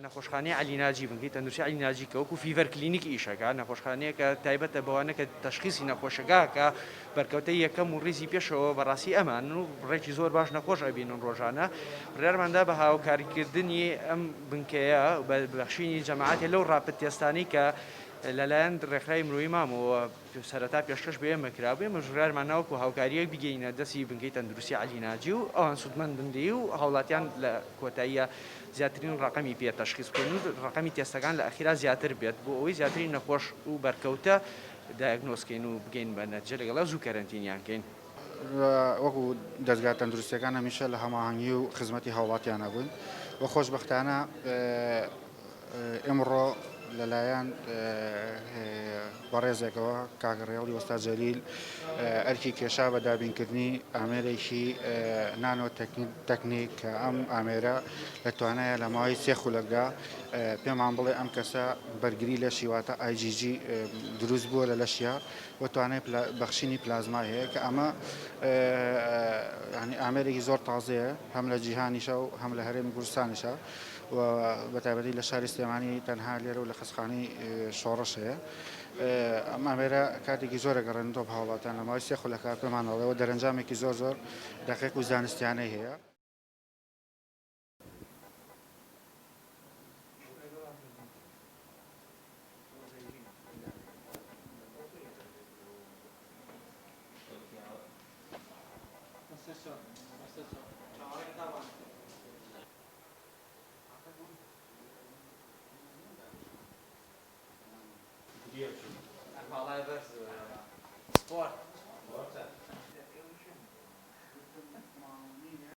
نەخۆشخانەی عەلی ناجی بنکەی تەندروستی عەلی ناجی کە وەکو فیڤەر کلینیک ئیشەکە نەخۆشخانەیەکە تایبەتە بەوانە کە تەشخیصی نەخۆشەکە بەرکەوتەی یەکەم و ڕیزی پێشەوە بەڕاستی ئەمان و ڕێکی زۆر باش نەخۆش ئەبینن ڕۆژانە بڕیارماندا بە هاوکاریکردنی ئەم بنکەیە بە بەخشینی جەماعەتێ لەو ڕاپد تێستانەی کە لەلایەن ڕێکخراوی مرۆیی مامەوە سەرەتا پێشکەش بە ئێمە کرابووە مەژغارمان ناوەکو هاوکاریەک بگەینە دەستی بنکەی تەندروستی عەلی ناجی و ئەوان سودمەند بندی و هاوڵاتیان لە کۆتاییە زیاترین ڕقمی پێ تەشخیصکردن و ڕقمی تێستەکان لە ئەخیرا زیاتر بێت بۆ ئەوەی زیاترین نەخۆش و بەرکەوتە دایگنۆزکەین و بگەین بە نەتیجە لەگەڵا زوو کەرەنتینیانکەین. وەکو دەستگا تەندروستیەکان هەمیشە لە هەماهەنگی و خزمەتی هاوڵاتیانە بوون و خۆشبەختانە ئێمڕۆ لەلایەن بەڕێزێکەوە کاگەڕێڵی وەستا جەلیل ئەرکی کێشا بە دابینکردنی ئامێرێکی نانۆ تەکنیک کە ئەم ئامێرە دەتوانایە لە ماوەی 3 خولەکدا پێمان بڵێ ئەم کەسە بەرگری لە شیواتە IgG دروست بووە لە لەشیا وتوانێت بەخشینی پلازما هەیە کە ئەمە ئامێرێکی زۆر تازەیە هەم لە جیهانیشە و هەم لە هەرێمی کوردستانیشە و بەتایبەتی لە شاری سلێمانی تەنها لێرە و لە خستخانەی شۆڕش هەیە. ئەم ئامێرە کاتێکی زۆرە گەڕێنەوە بە هاوڵاتیان لە ماوەی 3 خولەکە پێمانەڵەوە دەرەنجامێکی زۆر دەقیق و زانستیانەی هەیە.